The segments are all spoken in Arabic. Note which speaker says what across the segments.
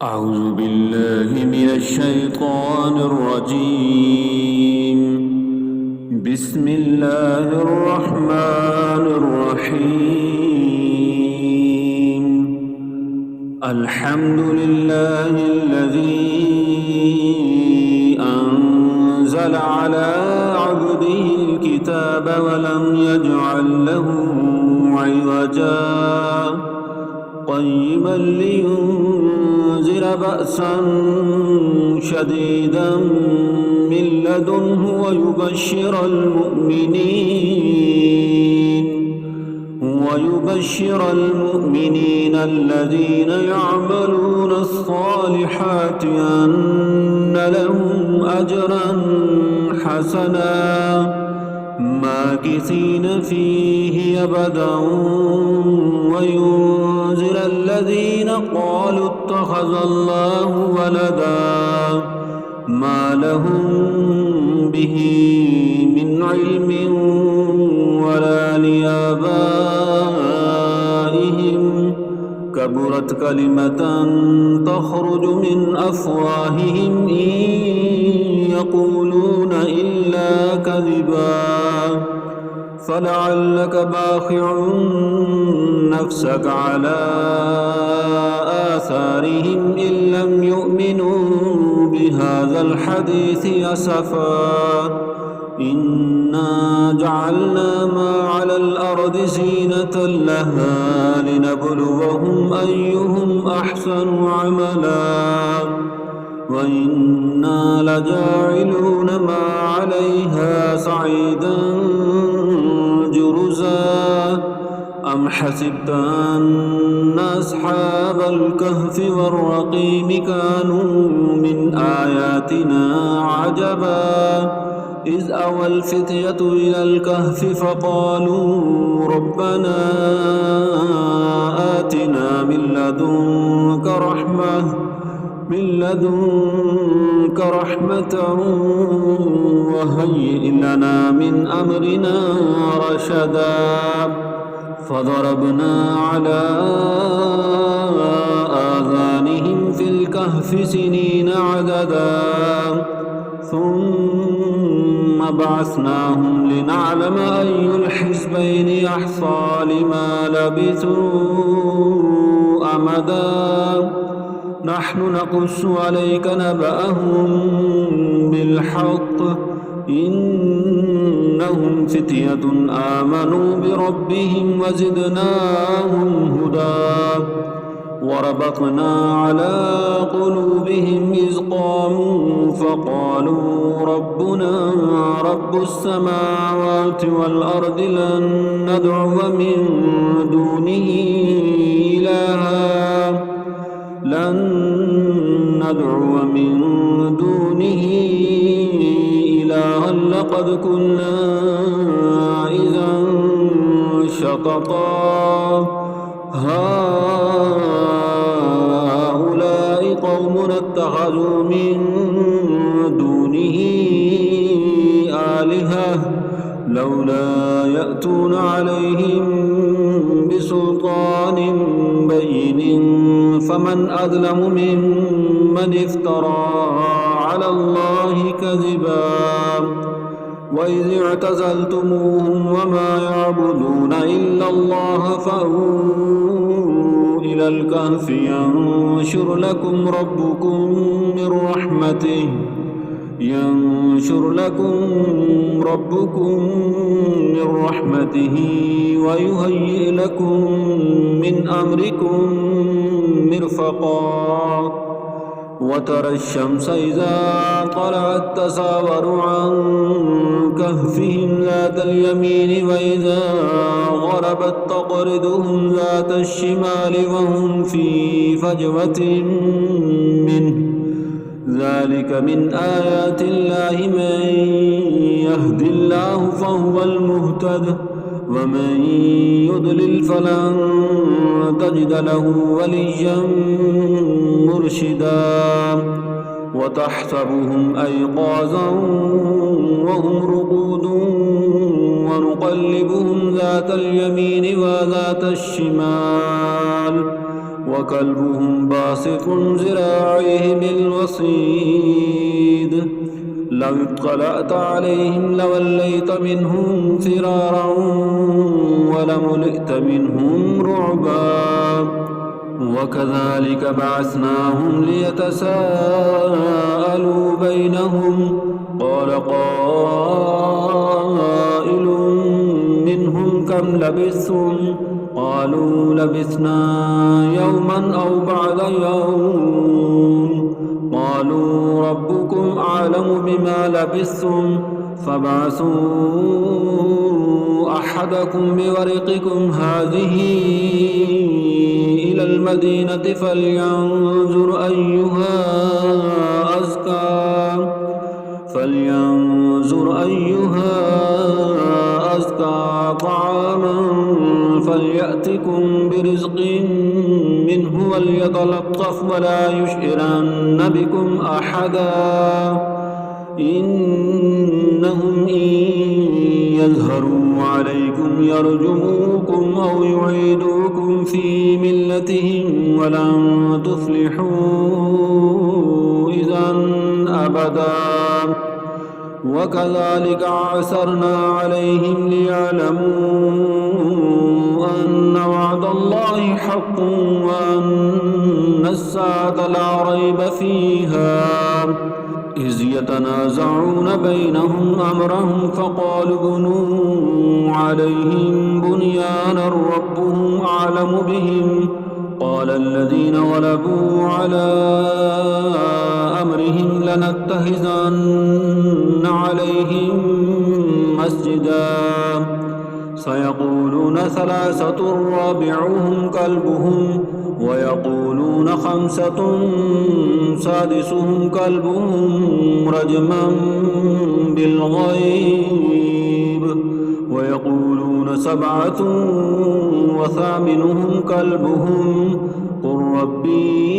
Speaker 1: أعوذ بالله من الشيطان الرجيم. بسم الله الرحمن الرحيم. الحمد لله الذي أنزل على عبده الكتاب ولم يجعل له عوجا قيما لينذر بأسا شديدا من لدنه ويبشر المؤمنين الذين يعملون الصالحات أن لهم أجرا حسنا ماكثين فيه أبدا وينذر الذين قالوا اتخذ الله ولدا ما لهم به من علم ولا لآبائهم كبرت كلمة تخرج من أفواههم إن يقولون إلا كذبا فلعلك باخع نفسك على آثارهم إن لم يؤمنوا بهذا الحديث أسفا إنا جعلنا ما على الأرض زينة لها لنبلوهم أيهم أحسن عملا وإنا لجاعلون ما عليها صعيدا جرزا أم حسبت أن أصحاب الكهف والرقيم كانوا من آياتنا عجبا إذ أوى الفتية إلى الكهف فقالوا ربنا آتنا من لدنك رحمة وهيئ لنا من أمرنا رشدا فضربنا على آذانهم في الكهف سنين عددا ثم بعثناهم لنعلم أي الحزبين أحصى لما لبثوا أمدا نحن نقص عليك نبأهم بالحق إنهم فتية آمنوا بربهم وزدناهم هدى وربطنا على قلوبهم إذ قاموا فقالوا ربنا رب السماوات والأرض لن ندعو من دونه إلها لقد كنا إذا شططا هؤلاء قومنا اتخذوا من دونه آلهة لولا يأتون عليهم بسلطان بين فمن أظلم ممن افترى على الله كذبا وإذ اعتزلتموهم وما يعبدون إلا الله فأووا إلى الكهف ينشر لكم ربكم من رحمته ويهيئ لكم من أمركم مرفقا وترى الشمس إذا طلعت تزاور عن كهفهم ذات اليمين وإذا غربت تقرضهم ذات الشمال وهم في فجوة منه ذلك من آيات الله من يهد الله فهو المهتد ومن يضلل فلن تجد له وليا مرشدا وتحسبهم أيقاظا وهم رقود ونقلبهم ذات اليمين وذات الشمال وكلبهم باسط ذراعيه بالوصيد لو اطلعت عليهم لوليت منهم فرارا ولملئت منهم رعبا وكذلك بعثناهم ليتساءلوا بينهم قال قائل منهم كم لبثتم قالوا لبثنا يوما أو بعد يوم قالوا ربكم أعلم بما لبثتم فابعثوا أحدكم بورقكم هذه إلى المدينة فلينظر أيها أزكى طعاما فليأتكم برزق منه وليتلطف ولا يشعرن بكم أحدا إنهم إن يظهروا عليكم يرجموكم أو يعيدوكم في ملتهم ولن تفلحوا إذا أبدا وكذلك عثرنا عليهم ليعلموا أن وعد الله حق وأن الساعة لا ريب فيها إذ يتنازعون بينهم أمرهم فقالوا بنوا عليهم بنيانا ربهم أعلم بهم قال الذين غلبوا على أمرهم لنتخذن عليهم مسجدا سيقولون ثلاثة رابعهم كلبهم ويقولون خمسة سادسهم كلبهم رجما بالغيب ويقولون سبعة وثامنهم كلبهم قل ربي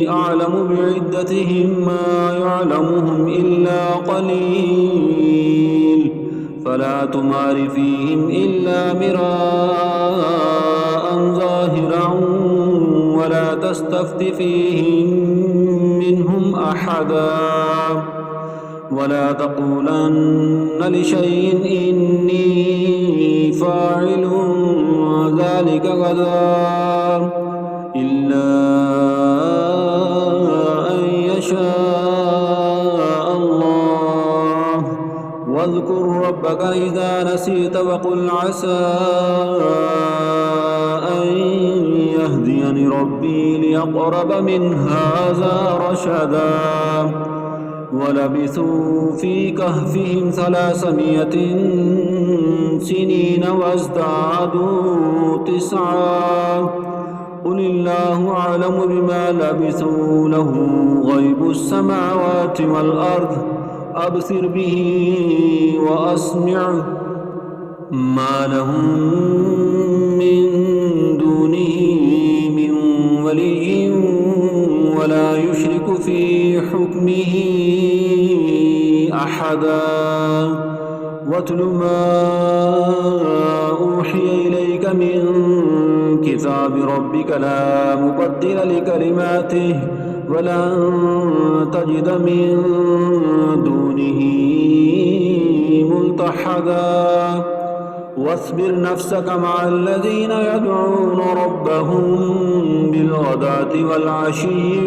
Speaker 1: أعلم بعدتهم ما يعلمهم إلا قليل فلا تمار فيهم إلا مراء ظاهرا ولا تستفت فيهم منهم أحدا ولا تقولن لشيء إني فاعل ذلك غدا إلا أن يشاء الله واذكر ربك إذا نسيت وقل عسى أن يهديني ربي لأقرب من هذا رشدا ولبثوا في كهفهم 300 سنين وازدادوا 9 قل الله أعلم بما لبثوا له غيب السماوات والأرض أبصر به وأسمع ما لهم من دونه من ولي ولا يشرك في حكمه أحدا واتل ما أوحي إليك من كتاب ربك لا مبدل لكلماته ولن تجد من دونه ملتحدا واصبر نفسك مع الذين يدعون ربهم بالغداة والعشي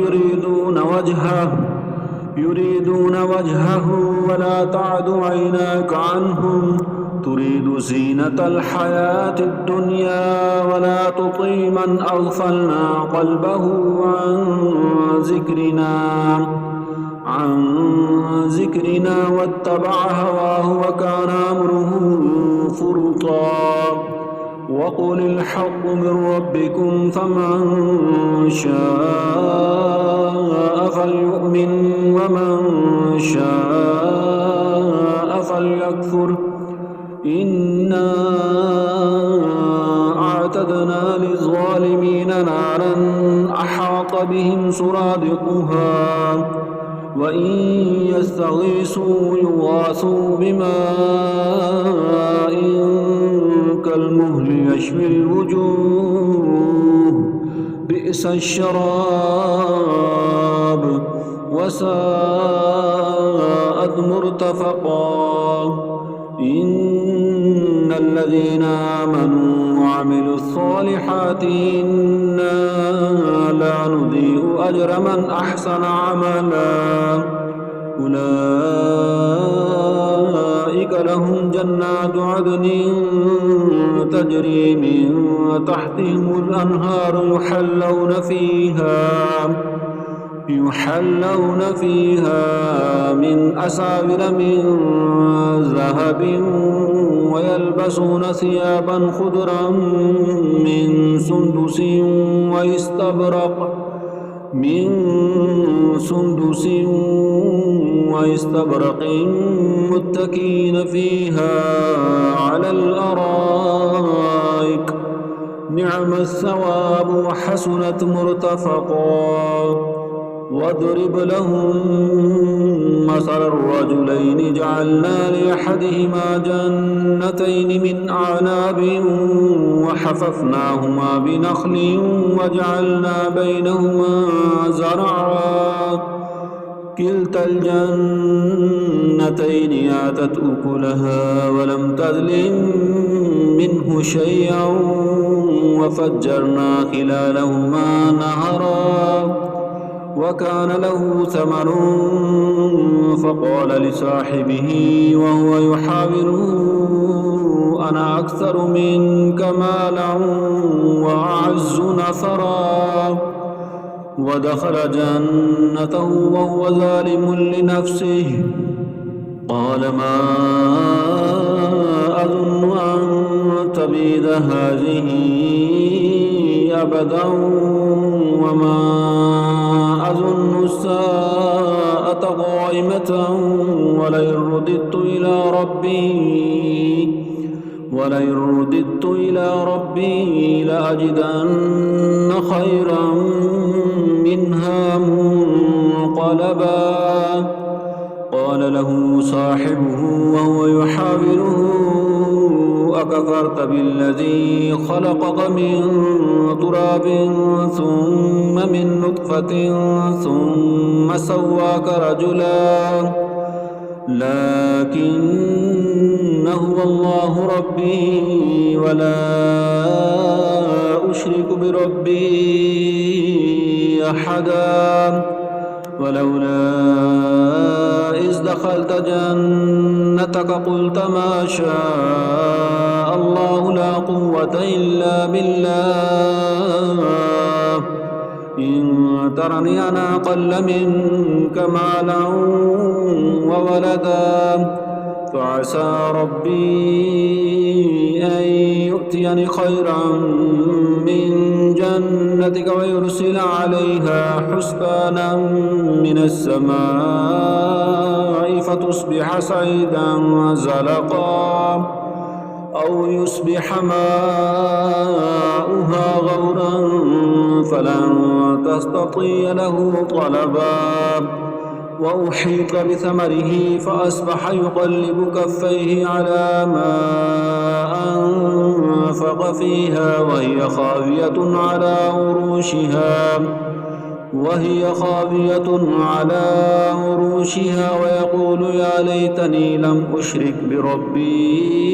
Speaker 1: يريدون وجهه ولا تعد عيناك عنهم تريد زينة الحياة الدنيا ولا تطع من أغفلنا قلبه عن ذكرنا واتبع هواه وكان أمره فرطا وقل الحق من ربكم فمن شاء فليؤمن ومن شاء فليكفر إنا أعتدنا للظالمين نارا أحاط بهم سرادقها وإن يستغيثوا يغاثوا بماء كالمهل يشوي الوجوه بئس الشراب وساءت مرتفقا إن الذين آمنوا وعملوا الصالحات إنا لا نضيع أجر من أحسن عملا أولئك لهم جنات عدن تجري من تحتهم الأنهار يحلون فيها من أساور من ذهب ويلبسون ثيابا خضرا من سندس واستبرق متكئين فيها على الأرائك نعم الثواب وحسنت مرتفقا واضرب لهم مثل الرجلين جعلنا لأحدهما جنتين من أعناب وحففناهما بنخل وجعلنا بينهما زرعا كلتا الجنتين آتت أكلها ولم تظلم منه شيئا وفجرنا خلالهما نهرا وكان له ثمر فقال لصاحبه وهو يحاوره أنا أكثر منك مالا وأعز نفرا ودخل جنته وهو ظالم لنفسه قال ما أظن أن تبيد هذه أبدا وما أظن الساعة قائمة ولئن رددت إلى ربي لأجدن خيرا منها منقلبا قال له صاحبه وهو يحاوره أكفرت بالذي خلقك من تراب ثم من نطفة ثم سواك رجلا لكن هو الله ربي ولا أشرك بربي أحدا ولولا إذ دخلت جنتك قلت ما شاء الله لا قوة إلا بالله إن ترني أنا أقل منك مالا وولدا فعسى ربي أن يؤتيني خيرا من جنتك ويرسل عليها حسبانا من السماء فتصبح صعيدا زلقا أو يصبح ماؤها غورا فلن تستطيع له طلبا وأحيط بثمره فأصبح يقلب كفيه على ما أنفق فيها وهي خاوية على عروشها ويقول يا ليتني لم أشرك بربي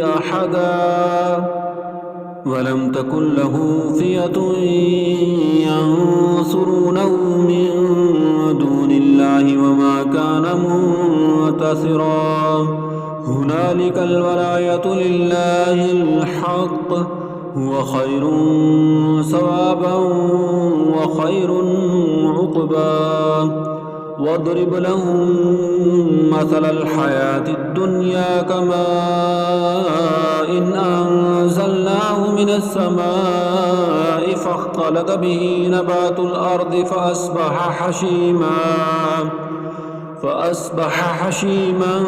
Speaker 1: أحدا ولم تكن له فئة ينصرونه من دون الله وما كان منتصرا هنالك الولاية لله الحق هو خير ثوابا وخير عقبا واضرب لهم مثل الحياة الدنيا كماء إن أنزلناه من السماء فاختلط به نبات الأرض فأصبح حشيما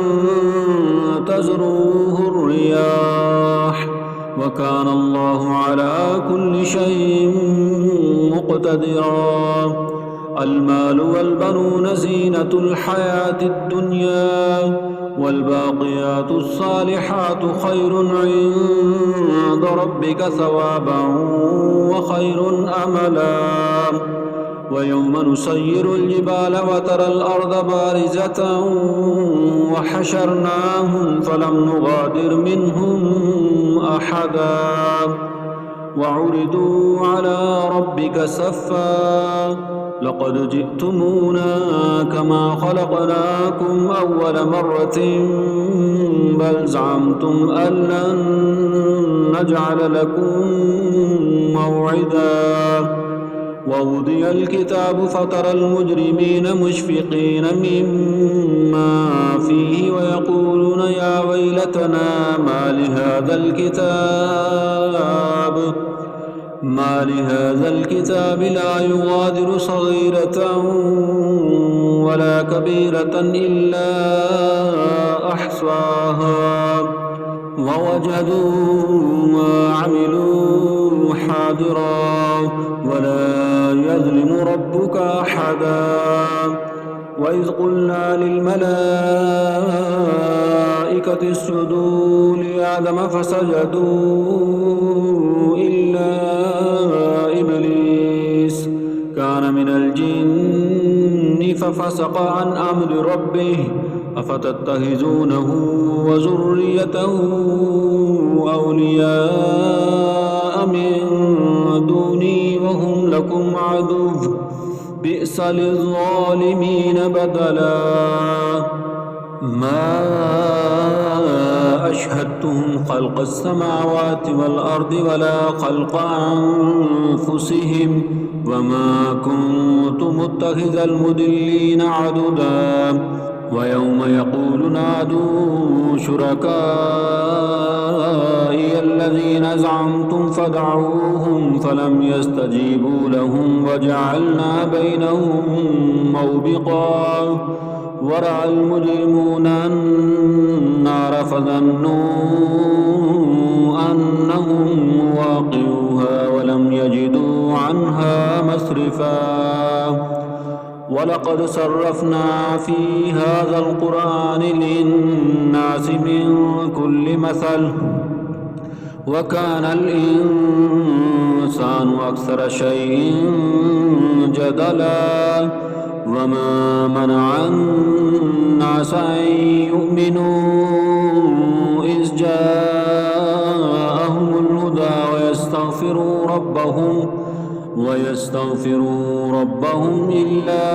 Speaker 1: تزروه الرياح وكان الله على كل شيء مقتدرا المال والبنون زينة الحياة الدنيا والباقيات الصالحات خير عند ربك ثوابا وخير أملا ويوم نسير الجبال وترى الأرض بارزة وحشرناهم فلم نغادر منهم أحدا وعرضوا على ربك صفا لقد جئتمونا كما خلقناكم أول مرة بل زعمتم أن لن نجعل لكم موعدا ووضع الكتاب فترى المجرمين مشفقين مما فيه ويقولون يا ويلتنا ما لهذا الكتاب لا يغادر صغيرة ولا كبيرة إلا أحصاها ووجدوا ما عملوا حاضرا ولا يظلم ربك أحدا وإذ قلنا للملائكة اسجدوا لآدم فسجدوا إلا إبليس كان من الجن ففسق عن أمر ربه أفتتخذونه وذريته أولياء من دوني وهم لكم عدو بئس للظالمين بدلا ما أشهدتهم خلق السماوات والأرض ولا خلق أنفسهم وما كنت متخذ المضلين عضدا ويوم يقول نادوا شركائي الذين زعمتم فدعوهم فلم يستجيبوا لهم وجعلنا بينهم موبقا ورأى المجرمون النار فظنوا أنهم واقعوها ولم يجدوا عنها مصرفا ولقد صرفنا في هذا القرآن للناس من كل مثل وكان الإنسان أكثر شيء جدلا وما منع الناس أن يؤمنوا إذ جاءهم الهدى ويستغفروا ربهم إلا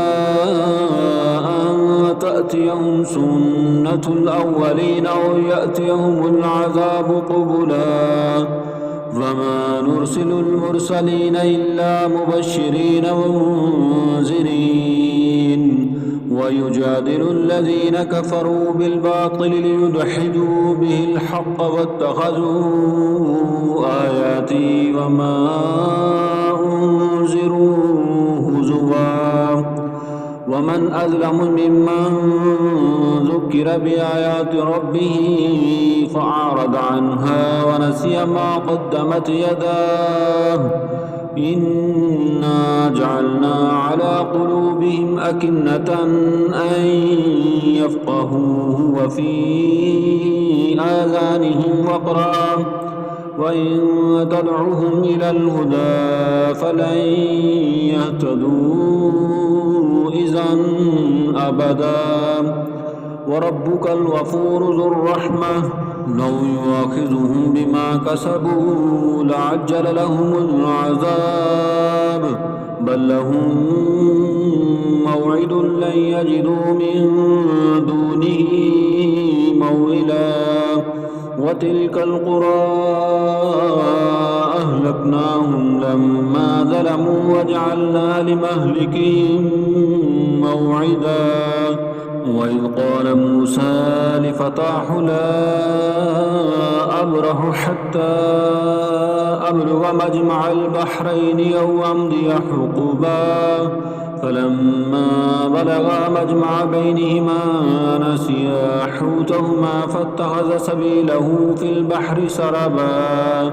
Speaker 1: أن تأتيهم سنة الأولين أو يأتيهم العذاب قبلا وما نرسل المرسلين إلا مبشرين ومنذرين ويجادل الذين كفروا بالباطل ليدحدوا به الحق واتخذوا آياتي وما أنذروا هزوا ومن أظلم ممن ذكر بآيات ربه فأعرض عنها ونسي ما قدمت يداه إنا جعلنا على قلوبهم أكنة أن يفقهوه وفي آذانهم وقرا وإن تدعوهم إلى الهدى فلن يهتدوا إذا أبدا وربك الغفور ذو الرحمة لو يؤاخذهم بما كسبوا لعجل لهم العذاب بل لهم موعد لن يجدوا من دونه موئلا وتلك القرى أهلكناهم لما ظلموا وجعلنا لمهلكهم موعدا وإذ قال موسى لفتاه لا أبرح حتى أبلغ مجمع البحرين أو أمضي حقبا فلما بلغا مجمع بينهما نسيا حوتهما فاتخذ سبيله في البحر سربا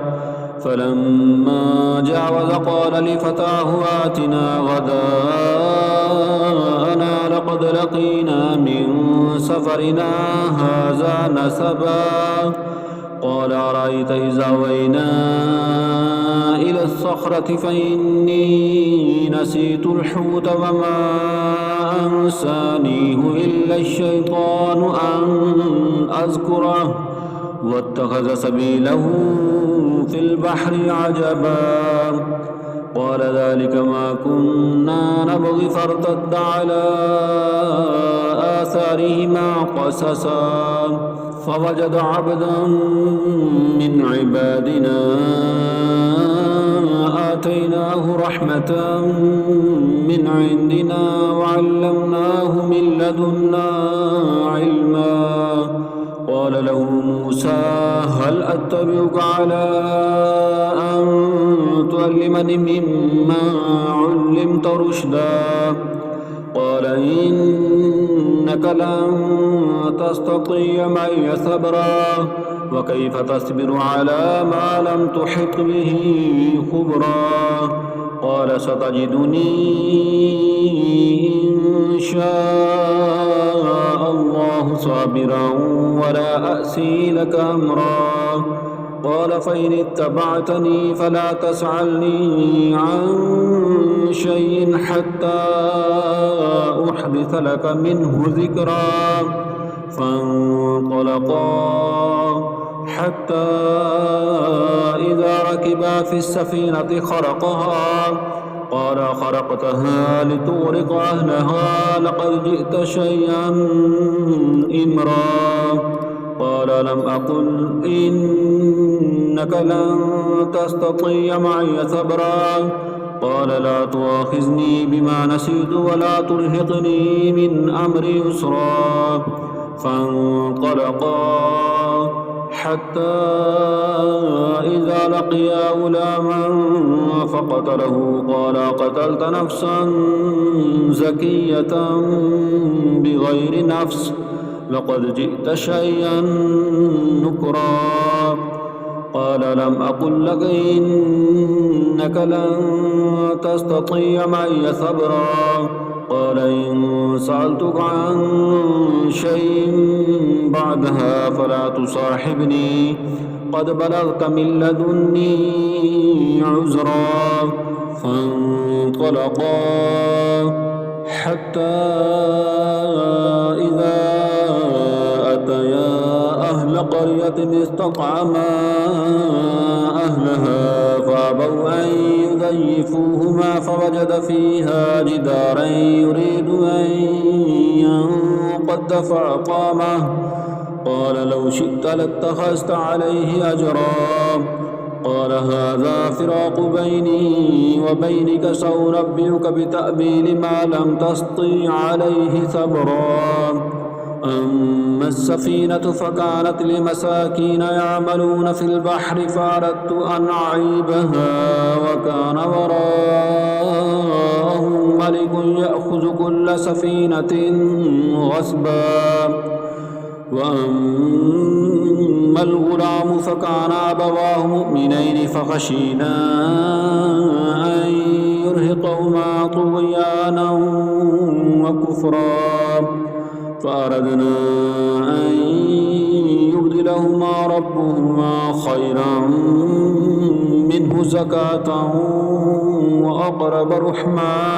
Speaker 1: فلما جاوز قال لفتاه آتنا غداءنا لقد لقينا من سفرنا هذا نسبا قال أرأيت إذا أوينا إلى الصخرة فإني نسيت الحوت وما أنسانيه إلا الشيطان أن أذكره واتخذ سبيله في البحر عجبا قال ذلك ما كنا نبغي فارتد على آثارهما قصصا فوجد عبدا من عبادنا آتيناه رحمة من عندنا وعلمناه من لدنا علما قال له موسى هل أتبعك على أن تعلمني مما علمت رشدا قال إنك لن تستطيع معي صبرا وكيف تصبر على ما لم تحط به خبرا قال ستجدني إن شاء الله صابرا ولا أعصي لك أمرا قال فإن اتبعتني فلا تسألني عن شيء حتى أحدث لك منه ذكرا فانطلقا حتى إذا ركبا في السفينة خرقها قال خرقتها لتغرق أهلها لقد جئت شيئا إمرا قال لم أقل إنك لن تستطيع معي صبرا قال لا تؤاخذني بما نسيت ولا ترهقني من أمري يسرا فانطلقا حتى إذا لقيا غلاما فقتله قال قتلت نفسا زكية بغير نفس لقد جئت شيئا نكرا قال لم أقل لك إنك لن تستطيع معي صبرا قال إن سألتك عن شيء بعدها فلا تصاحبني قد بلغت من لدني عذرا فانطلقا حتى إذا أتيا أهل قرية استطعما أهلها فأبوا أن يضيفوهما فوجد فيها جدارا يريد أن ينقض فأقامه قال لو شئت لاتخذت عليه أجرا قال هذا فراق بيني وبينك سأنبئك بتأويل ما لم تسطع عليه صبرا أما السفينة فكانت لمساكين يعملون في البحر فأردت أن أعيبها وكان وراءهم ملك يأخذ كل سفينة غصبا وأما الغلام فكان أبواه مؤمنين فخشينا أن يرهقهما طغيانا وكفرا فأردنا أن يبدلهما ربهما خيرا منه زكاة وأقرب رحما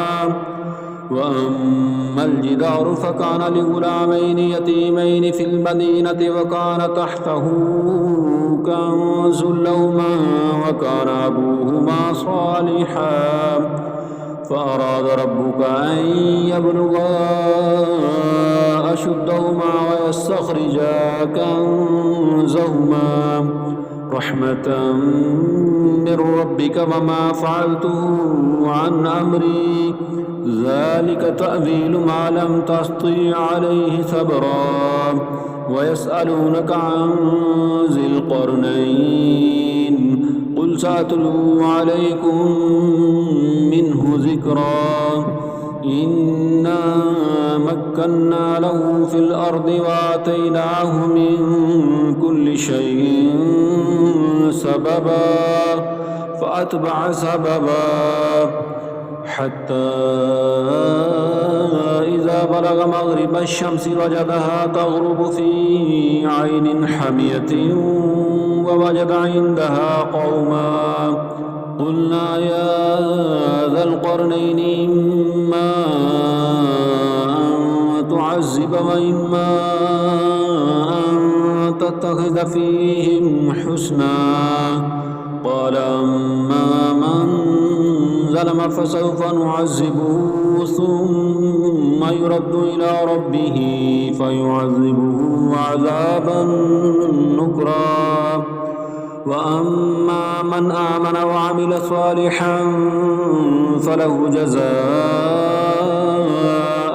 Speaker 1: وأما الجدار فكان لغلامين يتيمين في المدينة وكان تحته كنز لهما وكان أبوهما صالحا فأراد ربك أن يبلغا أشدهما ويستخرجا كنزهما رحمة من ربك وما فعلته عن أمري ذلك تأويل ما لم تسطع عليه صبرا ويسألونك عن ذي القرنين قل سأتلو عليكم منه ذكرا إنا مكنا له في الأرض وآتيناه من كل شيء سببا فأتبع سببا حتى إذا إذا بلغ مغرب الشمس وجدها تغرب في عين حمية ووجد عندها قوما قلنا يا ذا القرنين إما أن تعذب وإما أن تتخذ فيهم حسنا قال أما من ظلم فسوف نعذبه ثم يرد إلى ربه فيعذبه عذابا نكرا وأما من آمن وعمل صالحا فله جزاء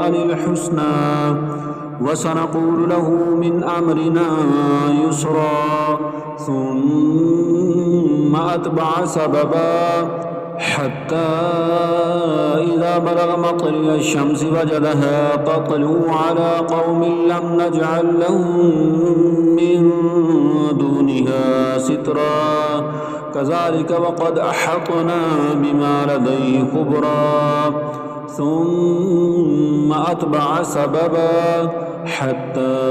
Speaker 1: الحسنى وسنقول له من أمرنا يسرا ثم أتبع سببا حتى إذا بلغ مطلع الشمس وجدها تطلع على قوم لم نجعل لهم من دونها سترا كذلك وقد أحطنا بما لديه خبرا ثم أتبع سببا حتى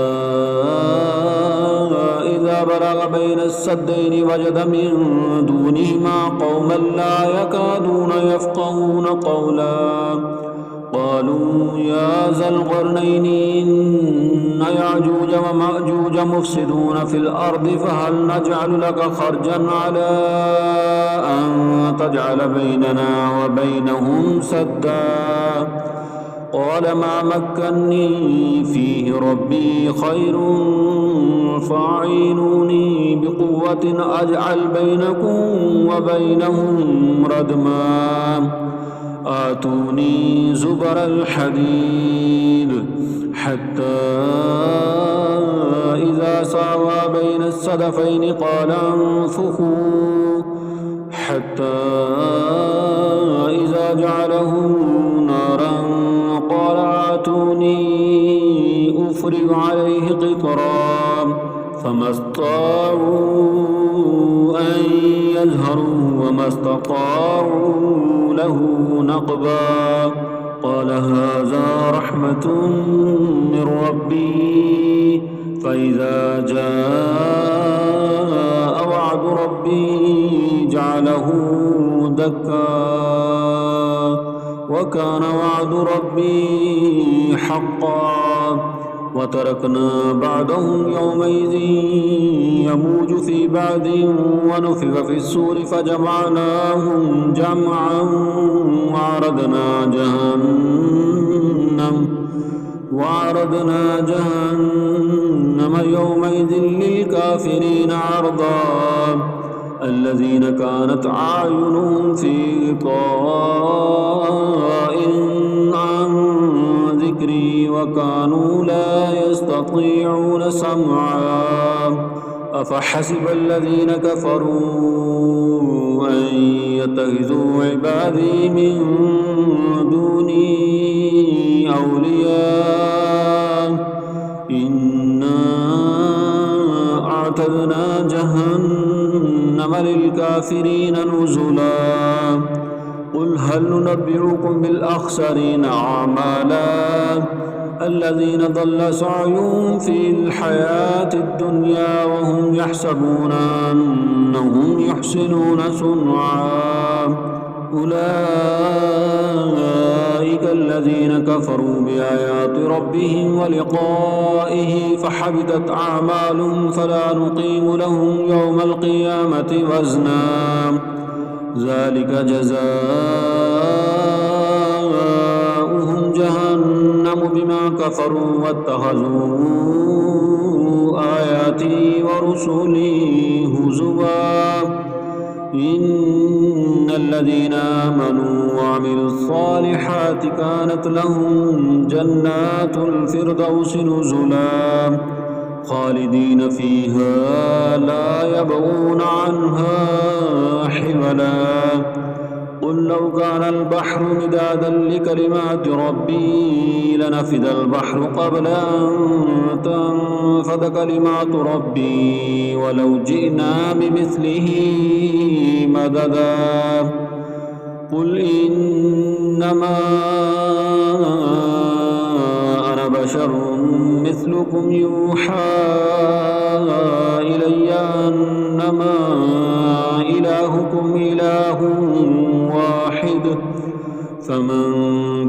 Speaker 1: إذا بلغ بين السدين وجد من دونهما قوما لا يكادون يفقهون قولا قالوا يا ذا القرنين إن يأجوج ومأجوج مفسدون في الأرض فهل نجعل لك خرجا على أن تجعل بيننا وبينهم سدا قال ما مكني فيه ربي خير فاعينوني بقوة أجعل بينكم وبينهم ردما آتوني زبر الحديد حتى إذا ساوى بين الصدفين قال انفخوا حتى إذا جعله نارا قال آتوني أفرغ عليه قطرا فما استطاعوا أن يظهروا وما استطاعوا له نقبا قال هذا رحمة من ربي فإذا جاء وعد ربي جعله دكا وكان وعد ربي حقا وتركنا بعدهم يومئذ يموج في بعد ونفخ في الصور فجمعناهم جمعا وعرضنا جهنم يومئذ للكافرين عرضا الذين كانت أعينهم في غطاء عن ذكري وكانوا لا يستطيعون سمعا أفحسب الذين كفروا أن يتخذوا عبادي من دوني أولياء إنا أعتدنا جهنم للكافرين نزلا قل هل ننبئكم بالأخسرين أعمالا الذين ضل سعيهم في الحياة الدنيا وهم يحسبون أنهم يحسنون صنعا أولئك الذين كفروا بآيات ربهم ولقائه فحبطت أعمالهم فلا نقيم لهم يوم القيامة وزنا ذلك جزاؤهم جهنم بما كفروا واتخذوا آياتي ورسلي هزوا إن الذين آمنوا وعملوا الصالحات كانت لهم جنات الفردوس نزلا خالدين فيها لا يبغون عنها حولا قل لو كان البحر مدادا لكلمات ربي لنفد البحر قبل أن تنفد كلمات ربي ولو جئنا بمثله مددا قل إنما بشر مثلكم يوحى إلي أنما إلهكم إله واحد فمن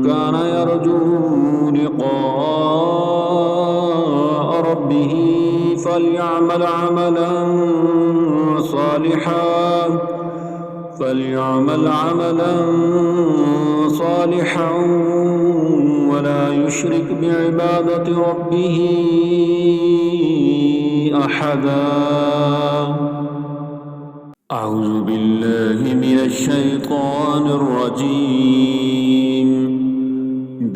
Speaker 1: كان يرجو لقاء ربه فليعمل عملا صالحا ولا يشرك بعبادة ربه أحدا. أعوذ بالله من الشيطان الرجيم.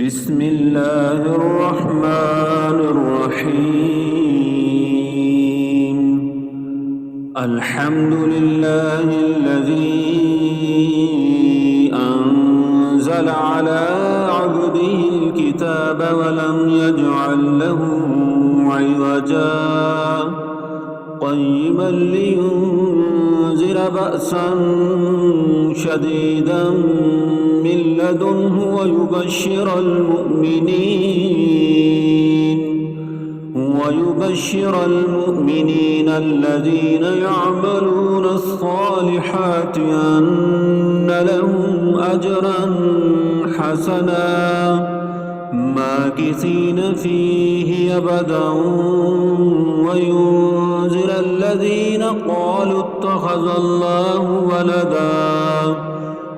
Speaker 1: بسم الله الرحمن الرحيم. الحمد لله الذي أنزل على عبده الكتاب ولم يجعل له عوجا قيما لينذر بأسا شديدا من لدنه ويبشر المؤمنين الذين يعملون الصالحات أن لهم أجرا حسنا ماكثين فيه أبدا وينذر الذين قالوا اتخذ الله ولدا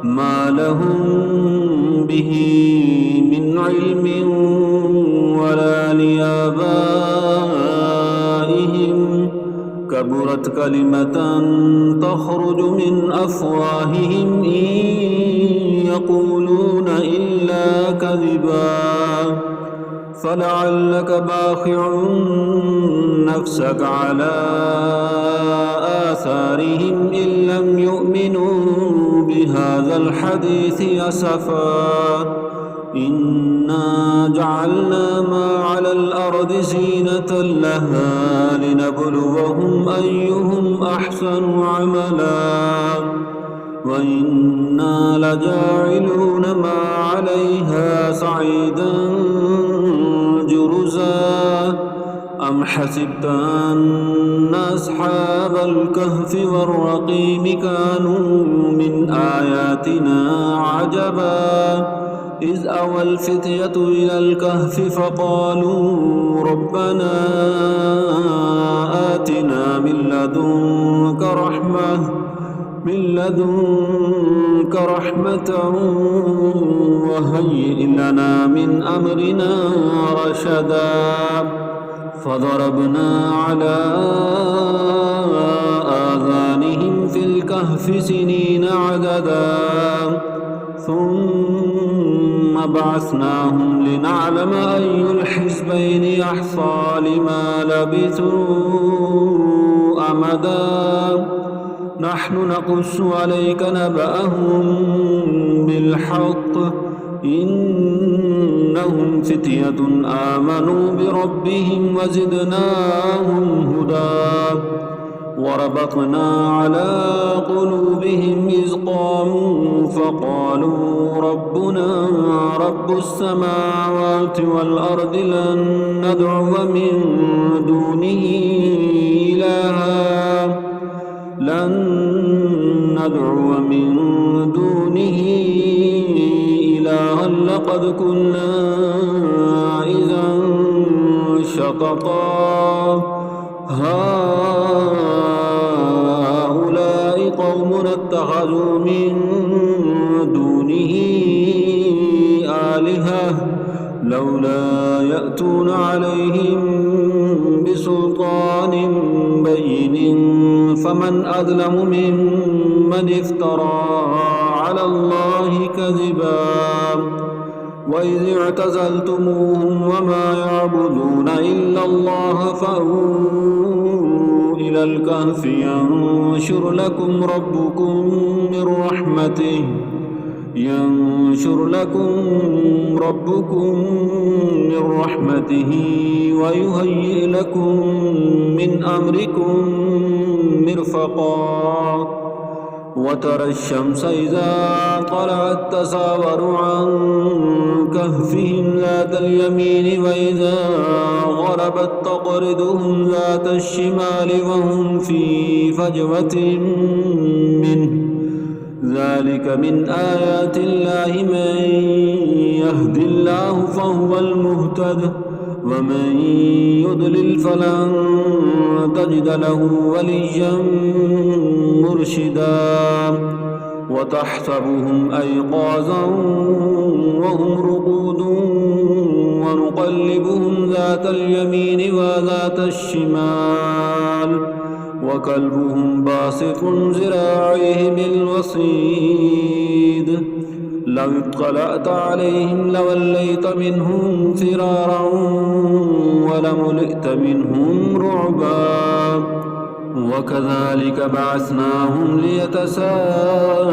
Speaker 1: ما لهم به من علم ولا لآبائهم كبرت كلمة تخرج من أفواههم إن يقولون إلا كذبا فلعلك باخع نفسك على آثارهم إن لم يؤمنوا بهذا الحديث أسفا. إنا جعلنا ما على الأرض زينة لها لنبلوهم أيهم أحسن عملا وإنا لجاعلون ما عليها صعيدا جرزا. أم حسبت أن أصحاب الكهف والرقيم كانوا من آياتنا عجبا إذ أوى الفتية إلى الكهف فقالوا ربنا آتنا من لدنك رحمة وهيئ لنا من أمرنا رشدا. فضربنا على آذانهم في الكهف سنين عددا ثم بعثناهم لنعلم أي الحزبين أحصى لما لبثوا أمدا. نحن نقص عليك نبأهم بالحق إنهم فتية آمنوا بربهم وزدناهم هدى. وربطنا على قلوبهم إذ قاموا فقالوا ربنا رب السماوات والأرض لن ندعو من دونه إلها لقد كنا إذا شططا. هؤلاء قومنا اتخذوا من دونه آلهة لولا يأتون عليهم بسلطان بين فمن أظلم ممن افترى على الله كذبا. وإذ اعتزلتموهم وما يعبدون إلا الله فأووا إلى الكهف ينشر لكم ربكم من رحمته ويهيئ لكم من أمركم مرفقا. وترى الشمس إذا طلعت تزاور عن كهفهم ذات اليمين وإذا غربت تقرضهم ذات الشمال وهم في فجوة منه ذلك من آيات الله من يهد الله فهو المهتد ومن يضلل فلن تجد له وليا مرشدا وتحسبهم أيقاظا وهم رقود ونقلبهم ذات اليمين وذات الشمال وكلبهم باسط ذراعيه بالوصيد لو اطلعت عليهم لوليت منهم فرارا ولملئت منهم رعبا وكذلك بعثناهم ليتساءلوا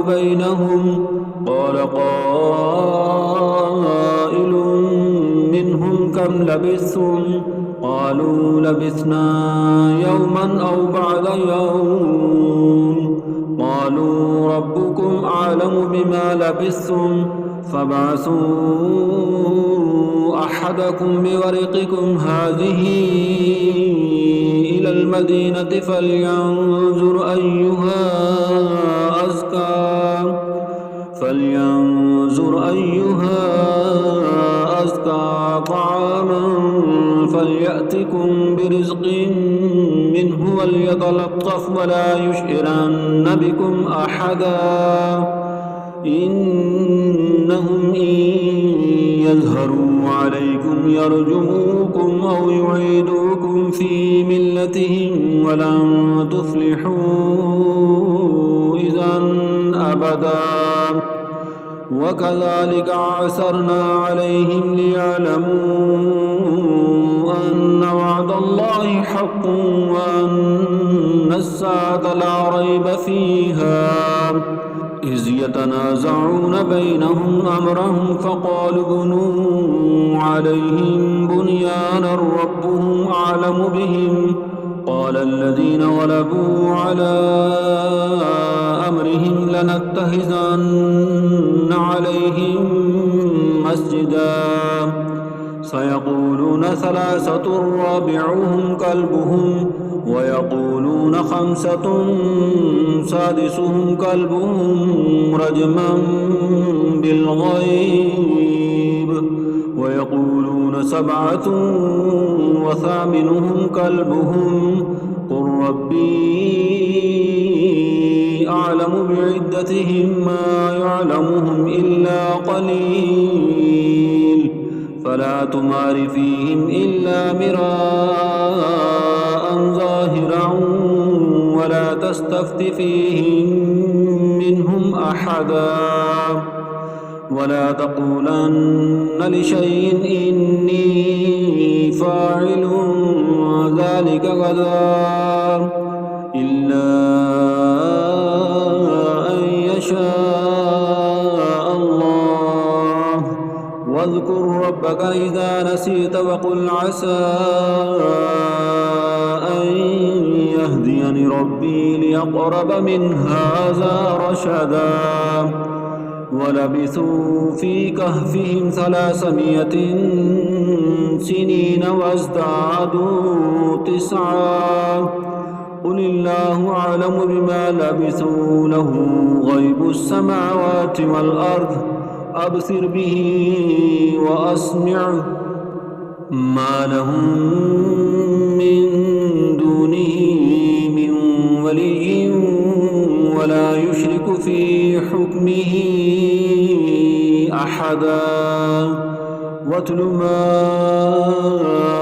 Speaker 1: بينهم قال قائل منهم كم لبثتم قالوا لبثنا يوما أو بعد يوم قالوا ربكم أعلم بما لبثتم فابعثوا أحدكم بورقكم هذه إلى المدينة فلينظر أيها أزكى طعاما فليأتكم برزق منه وليتلطف ولا يشعرن بكم أحدا إنهم إن يظهروا عليكم يرجموكم أو يعيدوكم في ملتهم ولن تفلحوا إذا أبدا وكذلك عثرنا عليهم ليعلموا أن وعد الله حق وأن الساعة لا ريب فيها إذ يتنازعون بينهم أمرهم فقالوا بنوا عليهم بنيانا ربهم أعلم بهم قال الذين غلبوا على أمرهم لنتخذن عليهم مسجدا سيقولون ثلاثة رابعهم كلبهم ويقولون خمسة سادسهم كلبهم رجما بالغيب ويقولون سبعة وثامنهم كلبهم قل ربي أعلم بعدتهم ما يعلمهم إلا قليل فلا تمار فيهم إلا مراء ظاهرا ولا تستفت فيهم منهم أحدا ولا تقولن لشيء إني فاعل ذلك غدا إلا أن يشاء الله واذكر ربك إذا نسيت وقل عسى أن يهديني ربي لأقرب من هذا رشدا ولبثوا في كهفهم 300 سنين وازدادوا 9 قل الله أعلم بما لبثوا له غيب السماوات والأرض أبصر به وأسمع ما لهم من دونه من ولي ولا يشرك في حكمه أحدا واتل ما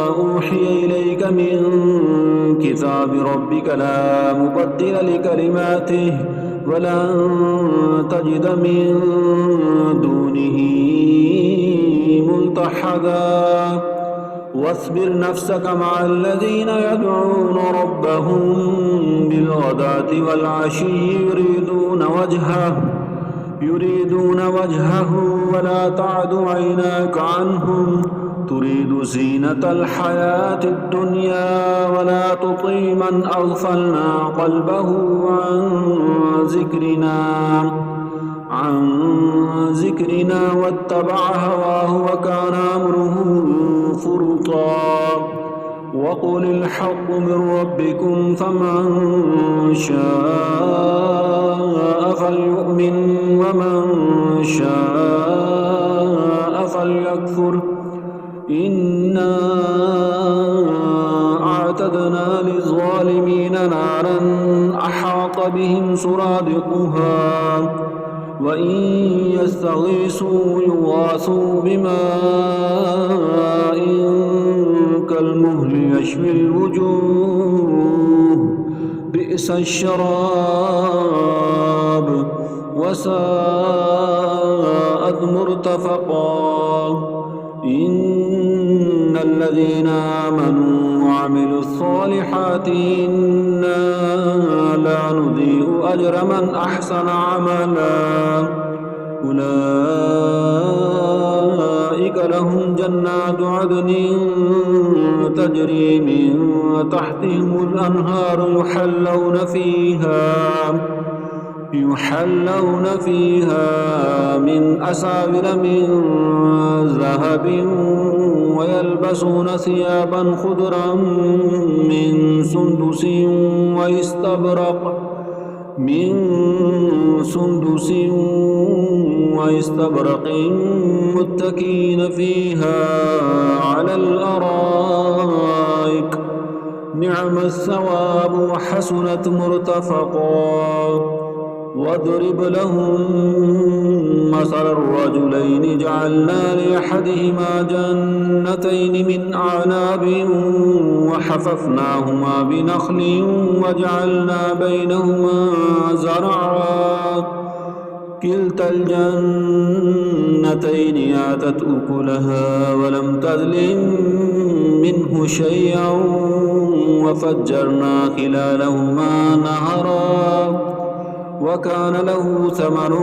Speaker 1: أوحي إليك من كتاب ربك لا مبدل لكلماته ولن تجد من دونه ملتحدا واصبر نفسك مع الذين يدعون ربهم بالغداة والعشي يريدون وجهه ولا تعد عيناك عنهم تريد زينة الحياة الدنيا ولا تطع من أغفلنا قلبه عن ذكرنا عن ذكرنا واتبع هواه وكان أمره فرطا وقل الحق من ربكم فمن شاء فليؤمن ومن شاء فليكفر إنا أعتدنا للظالمين نارا أحاط بهم سرادقها وإن يستغيثوا يغاثوا بماء كالمهل يشوي الوجوه بئس الشراب وساءت مرتفقا إن الذين آمنوا وعملوا الصالحات إنا لا نضيع أجر من أحسن عملا أولئك لهم جنات عدن تجري من تحتهم الأنهار يحلون فيها من أساور من ذهب ويلبسون ثيابا خضرا من سندس واستبرق متكين فيها على الأرائك نعم الثواب وحسنت مرتفقا واضرب لهم مثل الرجلين جعلنا لأحدهما جنتين من أعناب وحففناهما بنخل وجعلنا بينهما زرعا كلتا الجنتين آتت أكلها ولم تظلم منه شيئا وفجرنا خلالهما نهرا وكان له ثمر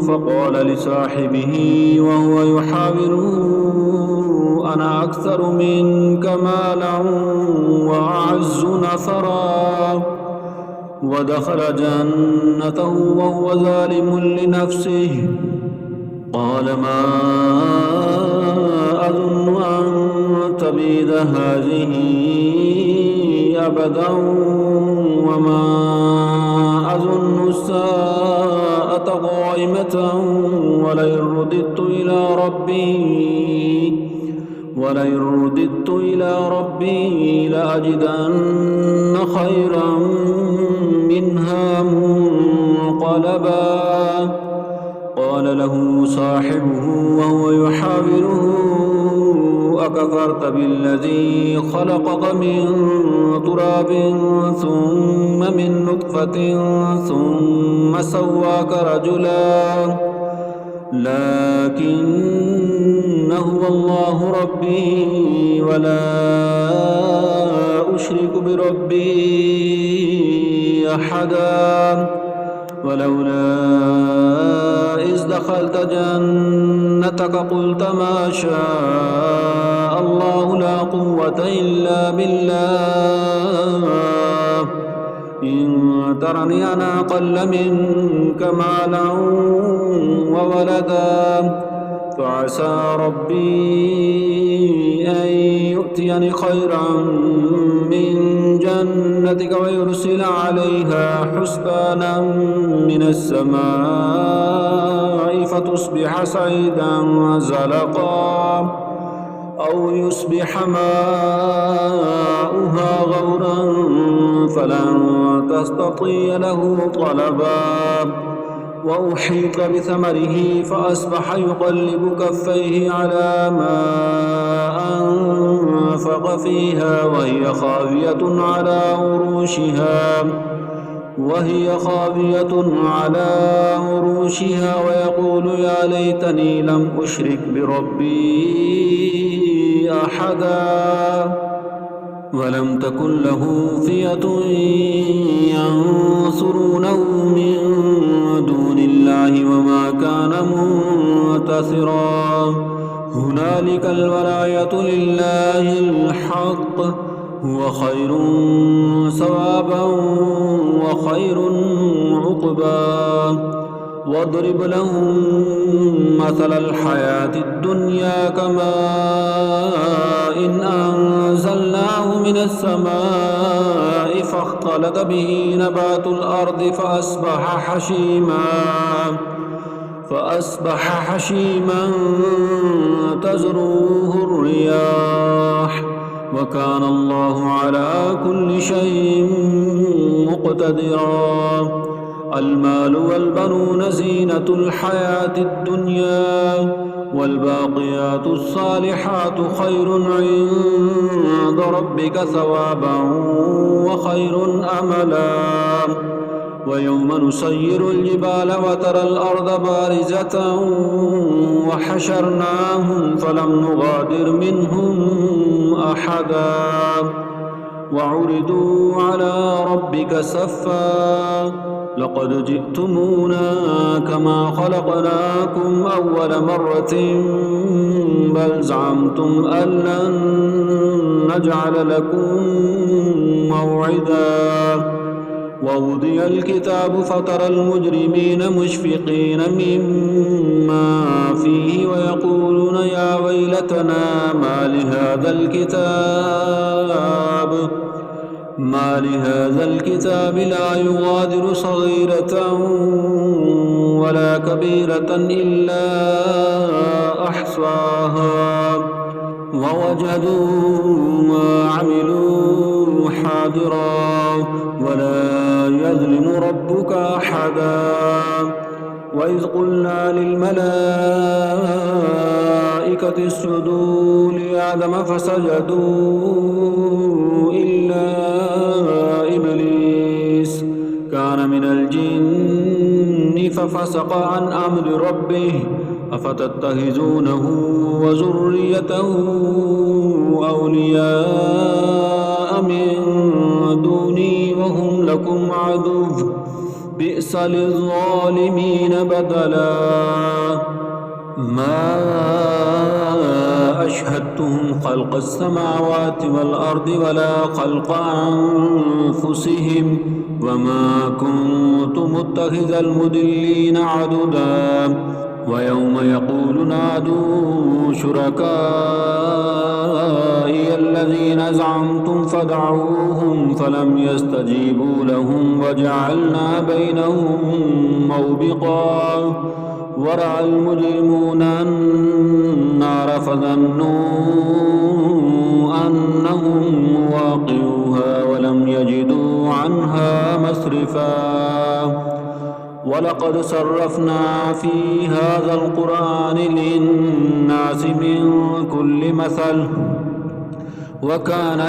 Speaker 1: فقال لصاحبه وهو يحاوره أنا أكثر منك مالا وأعز نفرا ودخل جنته وهو ظالم لنفسه قال ما أظن أن تبيد هذه أبدا وما أظن الساعة قائمة ولئن رددت إلى ربي لأجدن خيرا منها منقلبا قال له صاحبه وهو يحاوره أكفرت بالذي خلقك من تراب ثم من نطفة ثم سواك رجلا لكن هو الله ربي ولا أشرك بربي أحدا ولولا إذ دخلت جنتك قلت ما شاء الله لا قوة إلا بالله إن ترني أنا أقل منك مالا وولدا فعسى ربي أن يؤتيني خيرا من جنتك ويرسل عليها حسبانا من السماء فتصبح صعيدا زلقا أو يصبح ماؤها غورا فلن تستطيع له طلبا وأحيط بثمره فأصبح يقلب كفيه على ما أنفق فيها وهي خاوية على عروشها ويقول يا ليتني لم أشرك بربي أحدا ولم تكن له فئة ينصرونه من دون الله وما كان منتصرا هنالك الولاية لله الحق هو خير ثوابا وخير عقبا واضرب لهم مثل الحياة الدنيا كماء إن أنزلناه من السماء فاختلط به نبات الأرض فأصبح حشيما تزروه الرياح وكان الله على كل شيء مقتدرا. المال والبنون زينة الحياة الدنيا والباقيات الصالحات خير عند ربك ثوابا وخير أملا. ويوم نسير الجبال وترى الأرض بارزة وحشرناهم فلم نغادر منهم أحدا وعرضوا على ربك صفا لقد جئتمونا كما خلقناكم أول مرة بل زعمتم أن لن نجعل لكم موعدا. ووضع الكتاب فترى المجرمين مشفقين مما فيه ويقولون يا ويلتنا ما لهذا الكتاب لا يغادر صغيرة ولا كبيرة إلا أحصاها ووجدوا ما عملوا حاضرا ولا يظلم ربك أحدا. وإذ قلنا للملائكة اسجدوا لآدم فسجدوا إلا إبليس كان من الجن ففسق عن أمر ربه أفتتخذونه وذريته أولياء من دوني وهم لكم عدو بئس للظالمين بدلا. ما أشهدتهم خلق السماوات والأرض ولا خلق أنفسهم وما كنت متخذ المضلين عضدا. ويوم يقول نادوا شركائي الذين زعمتم فدعوهم فلم يستجيبوا لهم وجعلنا بينهم موبقا. ورأى المجرمون النار فظنوا أنهم واقعوها ولم يجدوا عنها مصرفا. ولقد صرفنا في هذا القرآن للناس من كل مثل وكان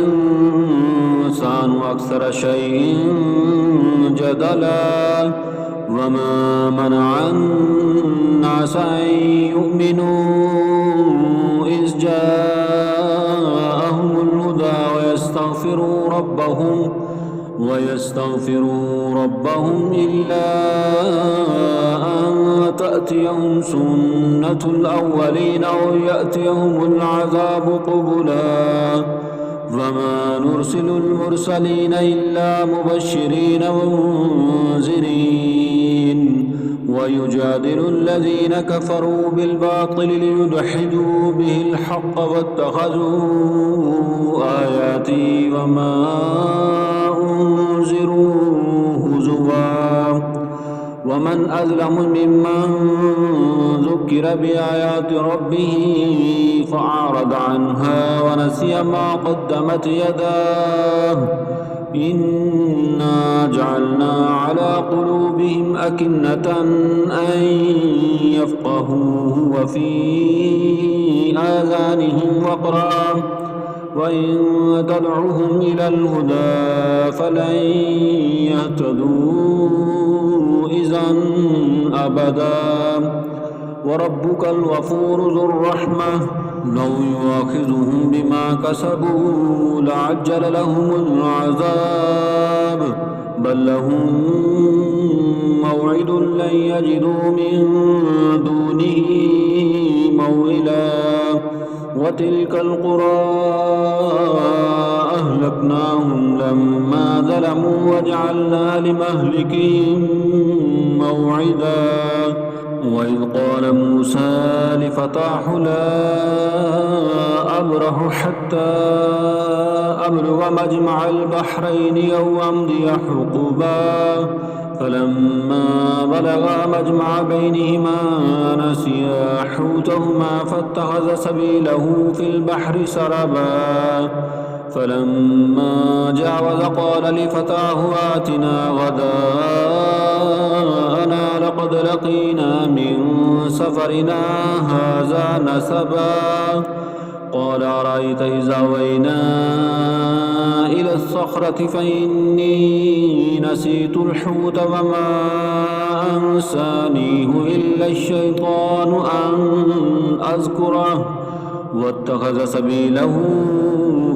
Speaker 1: الإنسان أكثر شيء جدلا. وما منع الناس أن يؤمنوا إذ جاءهم الهدى ويستغفروا ربهم إلا أن تأتيهم سنة الأولين أو يأتيهم العذاب قبلا. وما نرسل المرسلين إلا مبشرين ومنذرين ويجادل الذين كفروا بالباطل ليدحضوا به الحق واتخذوا آياتي وما أنذروا هزوا. ومن أظلم ممن ذكر بآيات ربه فأعرض عنها ونسي ما قدمت يداه إنا جعلنا على قلوبهم أكنة أن يفقهوه وفي آذانهم وقرا وإن تدعوهم إلى الهدى فلن يهتدوا إذن أبدا. وربك الغفور ذو الرحمة لو يؤاخذهم بما كسبوا لعجل لهم العذاب بل لهم موعد لن يجدوا من دونه موئلا. وتلك القرى أهلكناهم لما ظلموا وجعلنا لمهلكهم موعدا. وإذ قال موسى لفتاه لا أبرح حتى أبلغ مجمع البحرين أو أمضي حقبا فلما بلغا مجمع بينهما نسيا حوتهما فاتخذ سبيله في البحر سربا فلما جاوز قال لفتاه آتنا غداءنا لقد لقينا من سفرنا هذا نسبا قال أرأيت إذا أوينا إلى الصخرة فإني نسيت الحوت وما أنسانيه إلا الشيطان أن أذكره واتخذ سبيله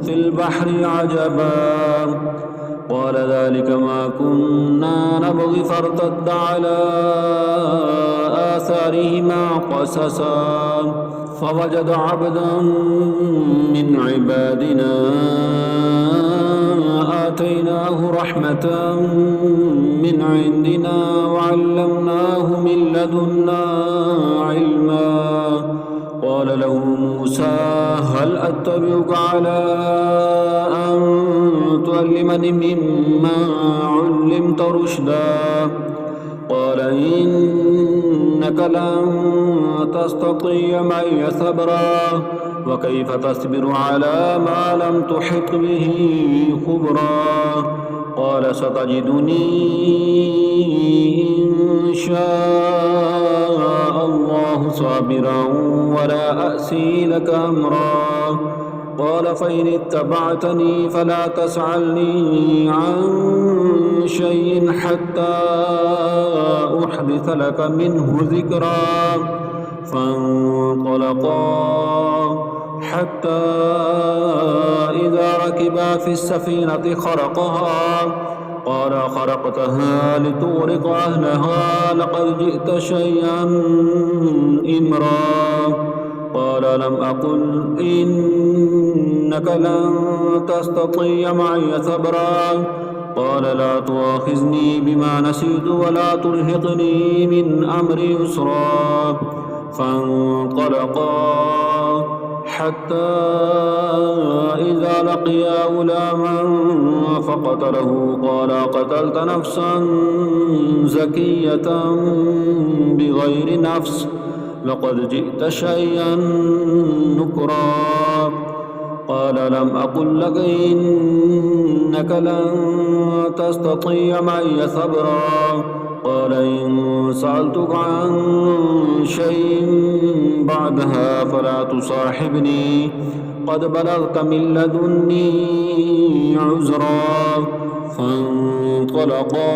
Speaker 1: في البحر عجبا قال ذلك ما كنا نبغي فارتد على آثارهما قصصا فوجد عبدا من عبادنا آتيناه رحمة من عندنا وعلمناه من لدنا علما قال له موسى هل أتبعك على أن تعلمني مما علمت رشدا قال إنك لن تستطيع معي صبرا وكيف تصبر على ما لم تحط به خبرا قال ستجدني إن شاء الله صابرا ولا أأسي لك أمرا قال فإن اتبعتني فلا تسألني عن شيء حتى أحدث لك منه ذكرا فانطلقا حتى إذا ركبا في السفينة خرقها قال خرقتها لتغرق أهلها لقد جئت شيئا إمرا قال لم أقل إنك لن تستطيع معي صبرا قال لا تؤاخذني بما نسيت ولا ترهقني من أمري يسرا فانطلقا حتى إذا لقيا غلاما فقتله قال قتلت نفسا زكية بغير نفس لقد جئت شيئا نكرا قال لم أقل لك إنك لن تستطيع معي صبرا قال إن سألتك عن شيء بعدها فلا تصاحبني قد بلغت من لدني عذرا فانطلقا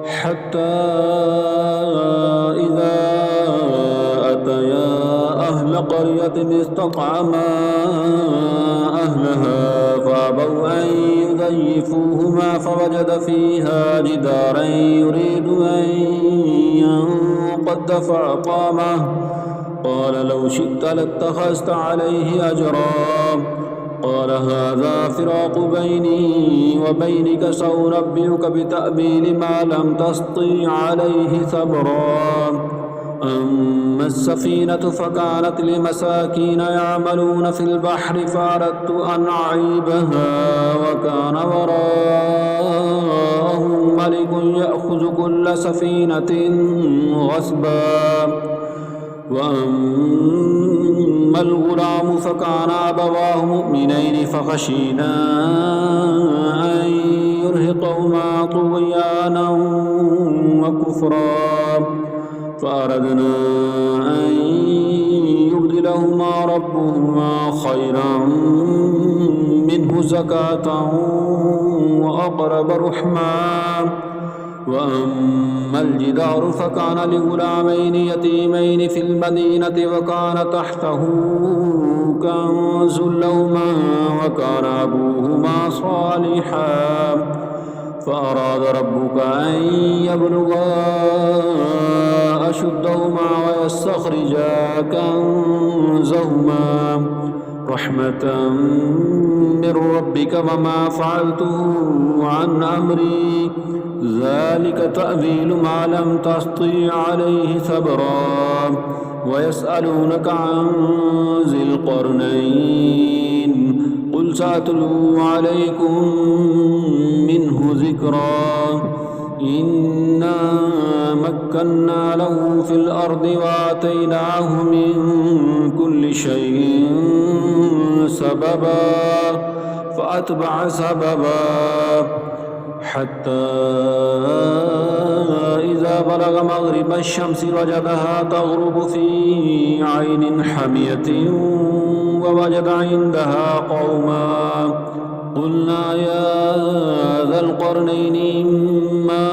Speaker 1: حتى إذا أتيا أهل قرية استطعما أهلها فأبوا أن يضيفوهما فوجد فيها جدارا يريد أن ينقض فأقامه قال لو شئت لاتخذت عليه أجرا قال هذا فراق بيني وبينك سأنبئك بتأويل ما لم تستطع عليه صبرا أما السفينة فكانت لمساكين يعملون في البحر فأردت أن أعيبها وكان وراءهم ملك يأخذ كل سفينة غصبا وأما الغلام فكان أبواه مؤمنين فخشينا أن يرهقهما طغيانا وكفرا فأردنا أن يبدلهما ربهما خيرا منه زكاة وأقرب رحما وأما الجدار فكان لغلامين يتيمين في المدينة وكان تحته كنز لهما وكان أبوهما صالحا فأراد ربك أن يبلغا أشدهما ويستخرجا كنزهما رحمة من ربك وما فعلته عن أمري ذلك تأويل ما لم تسطع عليه صبرا ويسألونك عن ذي القرنين قل سأتلو عليكم منه ذكرا إنا مكنا له في الأرض وآتيناه من كل شيء سببا فأتبع سببا حتى إذا بلغ مغرب الشمس وجدها تغرب في عين حمية ووجد عندها قوما قلنا يا ذا القرنين إما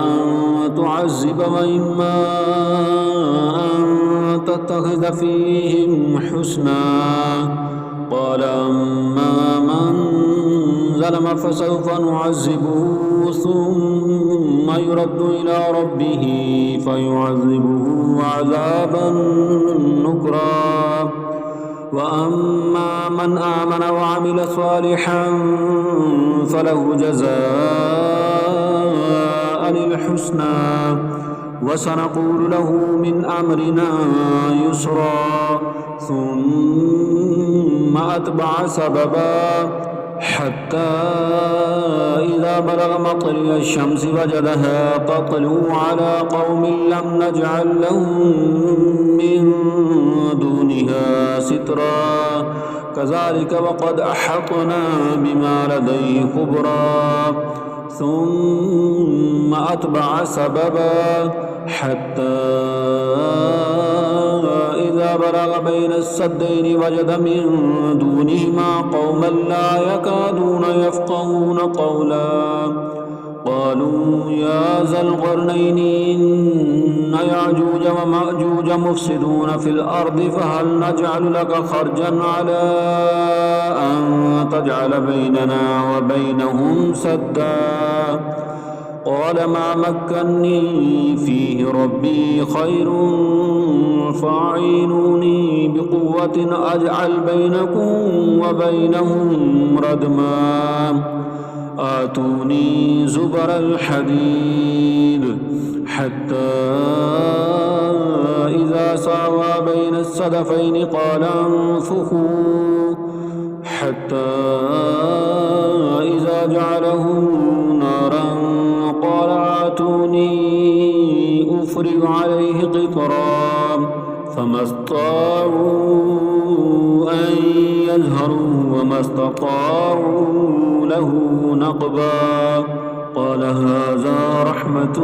Speaker 1: أن تعذب وإما أن تتخذ فيهم حسنا قال أما من ظلم فسوف نعذبه ثم يرد إلى ربه فيعذبه عذابا نكرا وأما من آمن وعمل صالحا فله جزاء الحسنى وسنقول له من أمرنا يسرا ثم أتبع سببا حتى إذا بلغ مطلع الشمس وجدها تطلع على قوم لم نجعل لهم من دونها سترا كذلك وقد أحطنا بما لديه خبرا ثم أتبع سببا حتى إذا بلغ بين السدين وجد من دونهما قوما لا يكادون يفقهون قولا قالوا يا ذا القرنين إن يأجوج ومأجوج مفسدون في الأرض فهل نجعل لك خرجا على أن تجعل بيننا وبينهم سدا قال ما مكني فيه ربي خير فاعينوني بقوة أجعل بينكم وبينهم ردما آتوني زبر الحديد حتى إذا ساوى بين الصدفين قال انفخوا حتى إذا جعله نارا قال آتوني أفرغ عليه قطرا فما استطاعوا أن يظهروا وما استطاعوا له نقبا قال هذا رحمة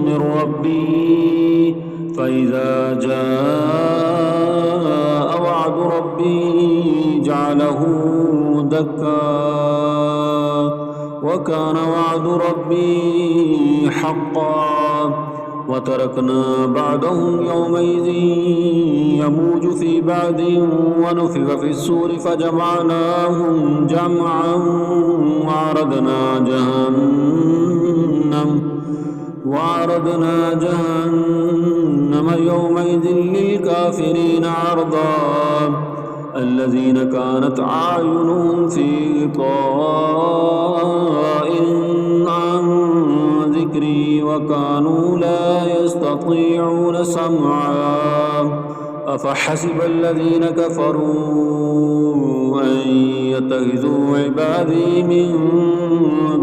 Speaker 1: من ربي فإذا جاء وعد ربي جعله دكا وكان وعد ربي حقا وتركنا بعدهم يومئذ يموج في بعد ونفخ في الصور فجمعناهم جمعا وعرضنا جهنم يومئذ للكافرين عرضا الذين كانت أعينهم في غطاء عن ذكري وكانوا لا يستطيعون سمعا أفحسب الذين كفروا أن يتخذوا عبادي من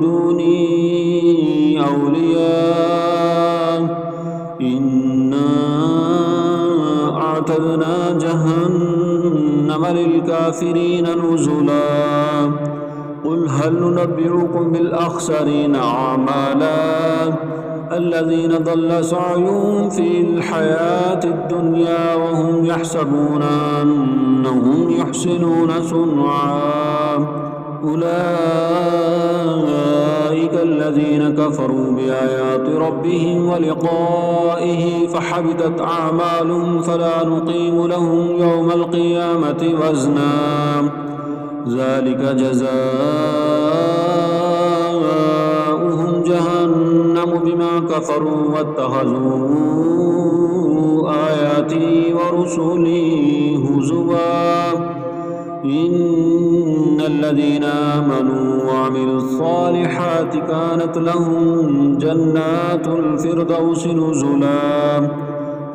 Speaker 1: دوني أولياء إنا أعتدنا جهنم للكافرين نزلا قل هل ننبئكم بالأخسرين أعمالا الذين ضل سعيهم في الحياة الدنيا وهم يحسبون أنهم يحسنون صنعا أولئك الذين كفروا بآيات ربهم ولقائه فحبطت أعمالهم فلا نقيم لهم يوم القيامة وزنا ذلك جزاؤهم جهنم بما كفروا واتخذوا آياتي ورسلي هزوا إن الذين آمنوا وعملوا الصالحات كانت لهم جنات الفردوس نزلا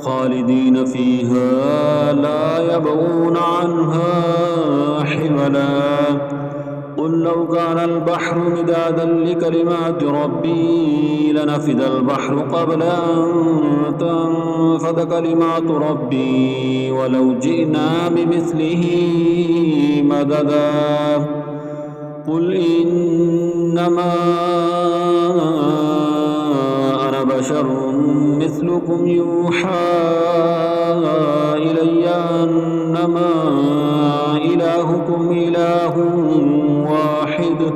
Speaker 1: خالدين فيها لا يبغون عنها حولا قل لو كان البحر مدادا لكلمات ربي لنفد البحر قبل أن تنفد كلمات ربي ولو جئنا بمثله مددا قل إنما أنا بشر مثلكم يوحى إلي أنما إلهكم إله واحد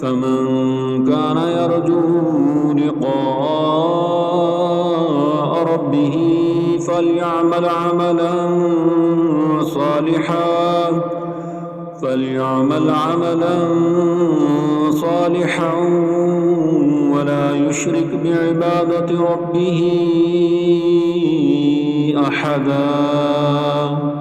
Speaker 1: فمن كان يرجو لقاء ربه فليعمل عملا صالحا ولا يشرك بعبادة ربه أحدا.